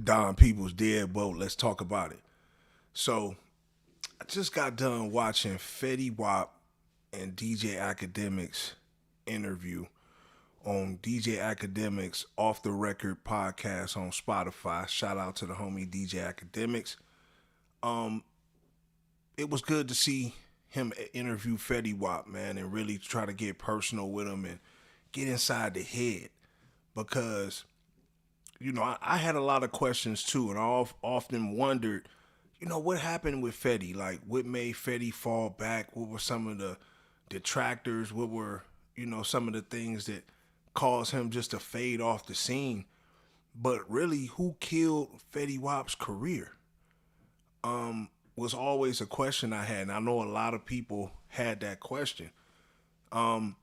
Don People's Deadbolt. Let's talk about it. So I just got done watching Fetty Wap and DJ Academics interview on DJ Academics Off the Record podcast on Spotify. Shout out to the homie DJ Academics. Um, it was good to see him interview Fetty Wap, man, and really try to get personal with him and get inside the head because I had a lot of questions too, and often wondered, what happened with Fetty? Like, what made Fetty fall back? What were some of the detractors? What were, some of the things that caused him just to fade off the scene? But really, who killed Fetty Wap's career? Was always a question I had, and I know a lot of people had that question. Um,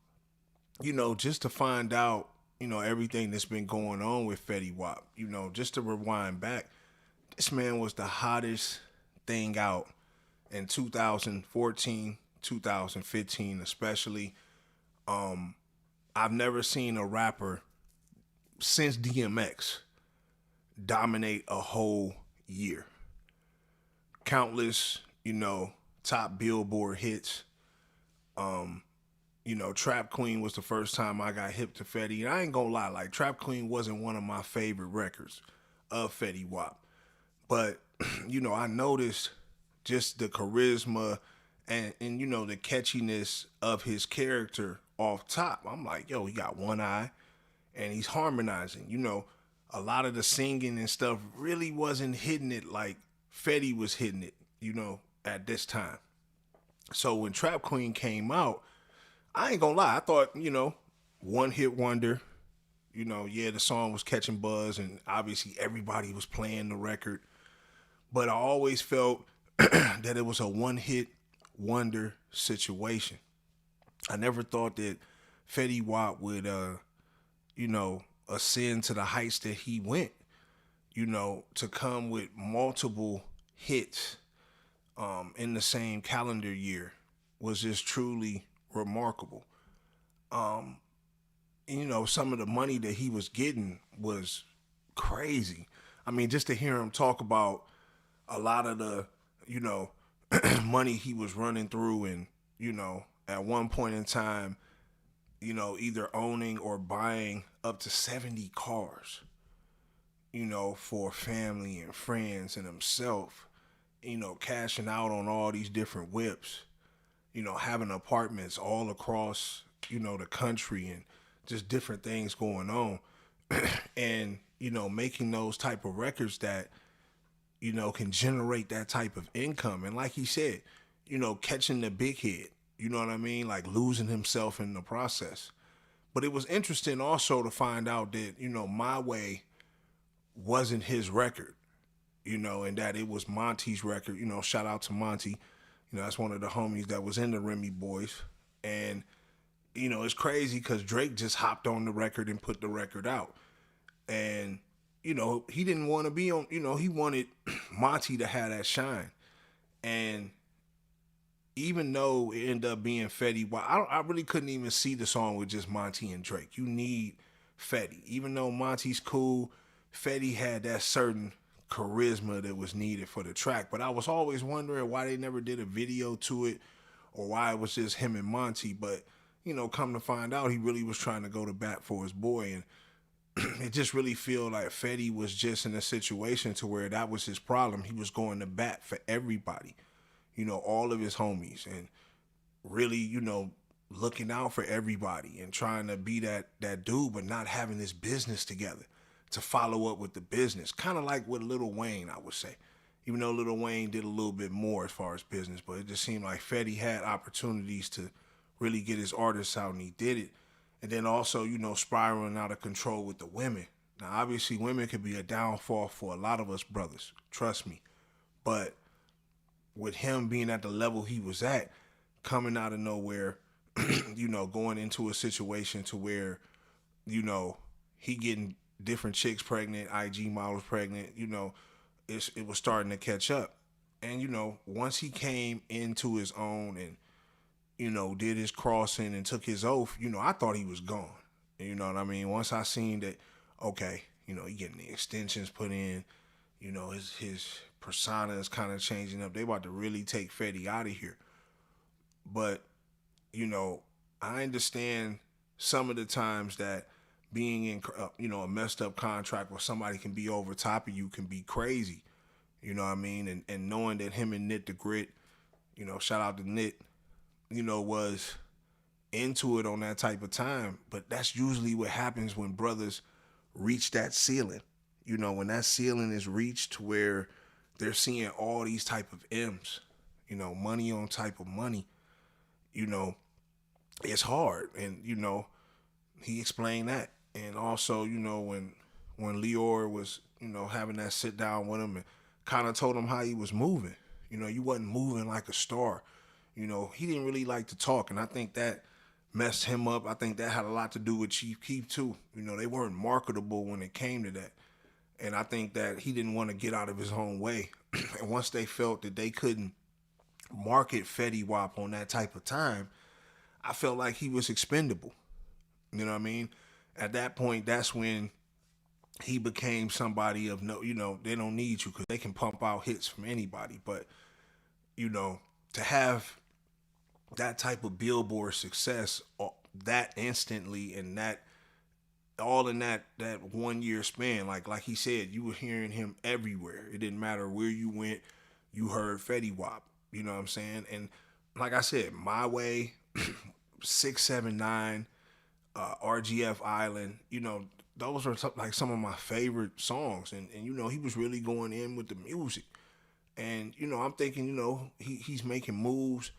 just to find out, everything that's been going on with Fetty Wap, just to rewind back, this man was the hottest thing out in 2014, 2015, especially. I've never seen a rapper since DMX dominate a whole year. Countless, top Billboard hits. Trap Queen was the first time I got hip to Fetty. And I ain't gonna lie, like Trap Queen wasn't one of my favorite records of Fetty Wap. But, I noticed just the charisma and the catchiness of his character off top. I'm like, yo, he got one eye and he's harmonizing. A lot of the singing and stuff really wasn't hitting it like Fetty was hitting it, at this time. So when Trap Queen came out, I ain't gonna lie, I thought, one hit wonder. Yeah, the song was catching buzz and obviously everybody was playing the record. But I always felt that it was a one hit wonder situation. I never thought that Fetty Wap would, ascend to the heights that he went, to come with multiple hits in the same calendar year was just truly remarkable. Some of the money that he was getting was crazy. I mean, just to hear him talk about a lot of the, you know, money he was running through and, at one point in time, either owning or buying up to 70 cars, for family and friends and himself, cashing out on all these different whips, having apartments all across, the country and just different things going on. And, making those type of records that, can generate that type of income. And like he said, catching the big hit, you know what I mean? Like losing himself in the process. But it was interesting also to find out that, My Way wasn't his record, and that it was Monty's record. Shout out to Monty. That's one of the homies that was in the Remy Boys. And, it's crazy because Drake just hopped on the record and put the record out. And, he didn't want to be on, he wanted Monty to have that shine. And even though it ended up being Fetty, I really couldn't even see the song with just Monty and Drake. You need Fetty. Even though Monty's cool, Fetty had that certain charisma that was needed for the track. But I was always wondering why they never did a video to it or why it was just him and Monty. But, come to find out, he really was trying to go to bat for his boy. And it just really feel like Fetty was just in a situation to where that was his problem. He was going to bat for everybody, all of his homies, and really, looking out for everybody and trying to be that dude, but not having his business together to follow up with the business. Kind of like with Lil Wayne, I would say. Even though Lil Wayne did a little bit more as far as business, but it just seemed like Fetty had opportunities to really get his artists out, and he did it. And then also, spiraling out of control with the women. Now, obviously, women could be a downfall for a lot of us brothers. Trust me. But with him being at the level he was at, coming out of nowhere, going into a situation to where, he getting different chicks pregnant, IG models pregnant, it was starting to catch up. And, once he came into his own and, did his crossing and took his oath, I thought he was gone. You know what I mean? Once I seen that, okay, he getting the extensions put in. His persona is kind of changing up. They about to really take Fetty out of here. But, you know, I understand some of the times that being in, a messed up contract where somebody can be over top of you can be crazy. You know what I mean? And knowing that him and Nit the Grit, shout out to Nit, was into it on that type of time. But that's usually what happens when brothers reach that ceiling. When that ceiling is reached where they're seeing all these type of M's, money on type of money, it's hard. And, he explained that. And also, when Lior was, having that sit down with him and kind of told him how he was moving, you wasn't moving like a star. He didn't really like to talk. And I think that messed him up. I think that had a lot to do with Chief Keef too. They weren't marketable when it came to that. And I think that he didn't want to get out of his own way. And once they felt that they couldn't market Fetty Wap on that type of time, I felt like he was expendable. You know what I mean? At that point, that's when he became somebody of no, they don't need you because they can pump out hits from anybody. But, to have that type of Billboard success that instantly and that all in that 1 year span, like he said, you were hearing him everywhere. It didn't matter where you went, you heard Fetty Wap. You know what I'm saying? And like I said, My Way, 679, RGF Island, those are like some of my favorite songs. And he was really going in with the music. And, I'm thinking, he's making moves,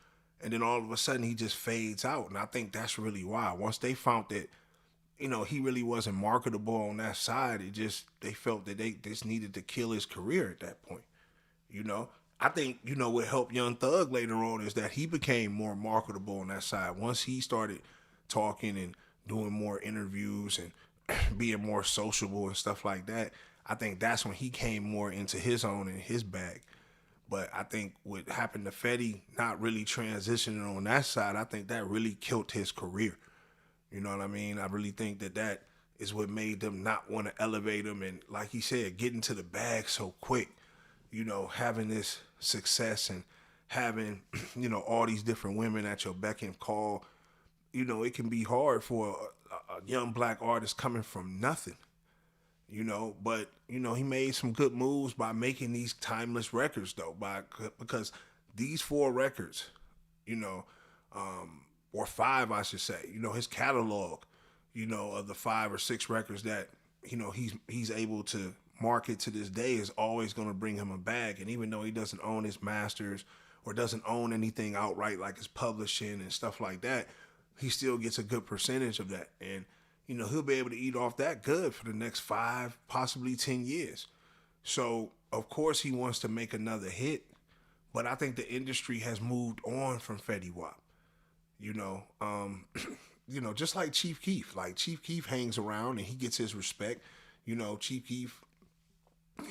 and then all of a sudden he just fades out. And I think that's really why. Once they found that, he really wasn't marketable on that side, they felt that they just needed to kill his career at that point. I think, what helped Young Thug later on is that he became more marketable on that side. Once he started talking and doing more interviews and being more sociable and stuff like that, I think that's when he came more into his own and his bag. But I think what happened to Fetty not really transitioning on that side, I think that really killed his career. You know what I mean? I really think that is what made them not want to elevate him. And like he said, getting to the bag so quick, having this success and having, all these different women at your beck and call, it can be hard for a young black artist coming from nothing, but, he made some good moves by making these timeless records though, because these 4 records, or 5, I should say, his catalog, of the 5 or 6 records that, he's able to market to this day is always going to bring him a bag. And even though he doesn't own his masters or doesn't own anything outright like his publishing and stuff like that, he still gets a good percentage of that. And, he'll be able to eat off that good for the next 5, possibly 10 years. So, of course, he wants to make another hit. But I think the industry has moved on from Fetty Wap. Just like Chief Keef. Like, Chief Keef hangs around and he gets his respect. Chief Keef,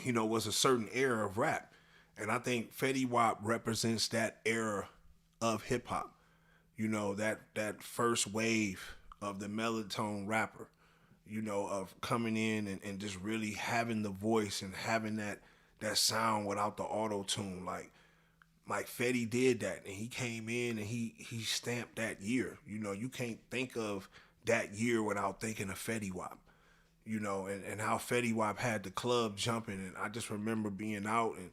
was a certain era of rap. And I think Fetty Wap represents that era of hip-hop. That first wave of the melatonin rapper, of coming in and just really having the voice and having that sound without the auto-tune. Like Fetty did that, and he came in and he stamped that year. You can't think of that year without thinking of Fetty Wap. And how Fetty Wap had the club jumping. And I just remember being out and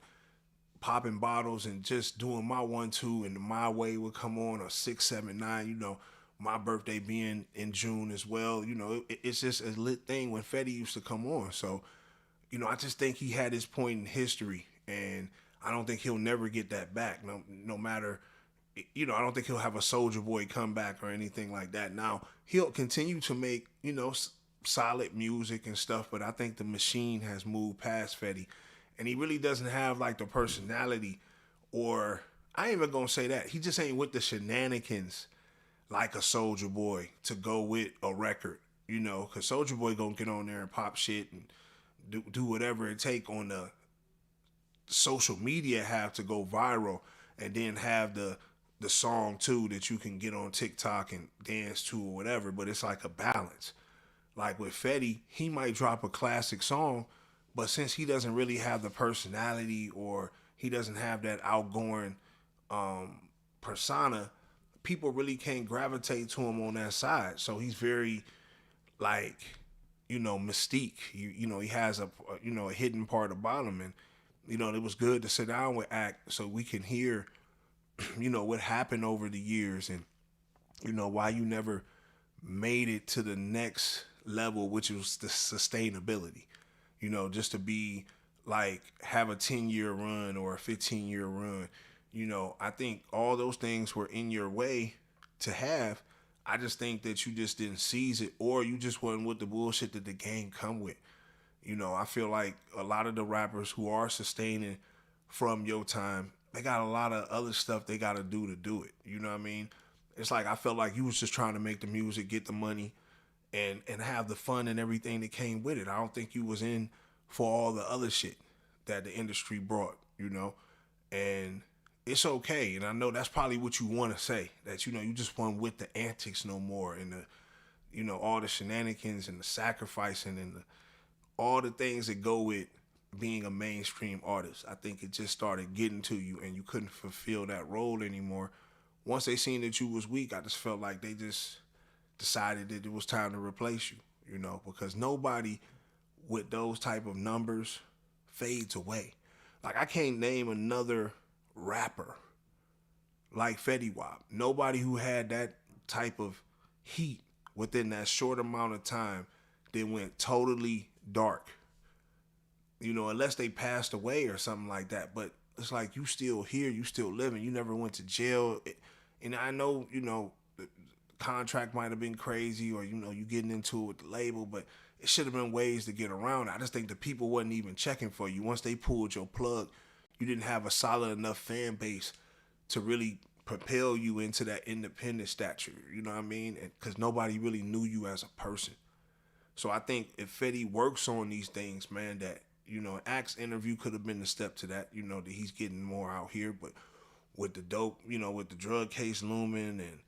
popping bottles and just doing my 1-2, and My Way would come on, or 679, my birthday being in June as well. It's just a lit thing when Fetty used to come on. So, I just think he had his point in history, and I don't think he'll never get that back. No matter, I don't think he'll have a Soulja Boy comeback or anything like that. Now, he'll continue to make, solid music and stuff, but I think the machine has moved past Fetty, and he really doesn't have like the personality, or I ain't even gonna say that. He just ain't with the shenanigans like a Soulja Boy to go with a record, because Soulja Boy gonna get on there and pop shit and do whatever it take on the social media have to go viral, and then have the song too that you can get on TikTok and dance to or whatever, but it's like a balance. Like with Fetty, he might drop a classic song, but since he doesn't really have the personality or he doesn't have that outgoing persona, people really can't gravitate to him on that side. So he's very like, mystique. He has a hidden part about him, and it was good to sit down with Act so we can hear, what happened over the years and why you never made it to the next level, which was the sustainability. Just to be like have a 10-year run or a 15-year run. I think all those things were in your way to have. I just think that you just didn't seize it, or you just wasn't with the bullshit that the game come with. I feel like a lot of the rappers who are sustaining from your time, they got a lot of other stuff they got to do it. You know what I mean? It's like I felt like you was just trying to make the music, get the money, and have the fun and everything that came with it. I don't think you was in for all the other shit that the industry brought, and it's okay. And I know that's probably what you want to say, that, you just weren't with the antics no more and the, all the shenanigans and the sacrificing and all the things that go with being a mainstream artist. I think it just started getting to you and you couldn't fulfill that role anymore. Once they seen that you was weak, I just felt like they just decided that it was time to replace you, because nobody with those type of numbers fades away. Like, I can't name another rapper like Fetty Wap. Nobody who had that type of heat within that short amount of time that went totally dark. Unless they passed away or something like that. But it's like you still here, you still living. You never went to jail. And I know, the contract might have been crazy or, you getting into it with the label, but it should have been ways to get around. I just think the people wasn't even checking for you. Once they pulled your plug, you didn't have a solid enough fan base to really propel you into that independent stature. You know what I mean? Because nobody really knew you as a person. So I think if Fetty works on these things, man, that, Act's interview could have been a step to that, that he's getting more out here. But with the dope, with the drug case looming and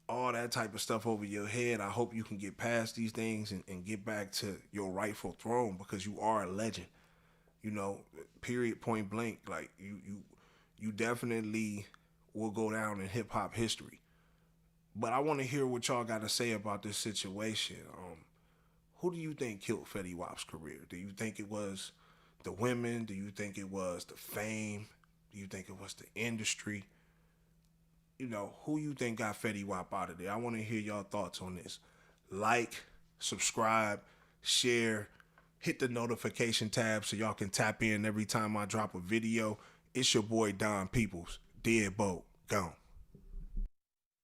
all that type of stuff over your head, I hope you can get past these things and get back to your rightful throne, because you are a legend. Period, point blank. Like, you definitely will go down in hip hop history. But I want to hear what y'all got to say about this situation. Who do you think killed Fetty Wap's career? Do you think it was the women? Do you think it was the fame? Do you think it was the industry? Who you think got Fetty Wap out of there? I want to hear y'all thoughts on this. Like, subscribe, share, hit the notification tab so y'all can tap in every time I drop a video. It's your boy Don Peoples. Deadbolt. Gone.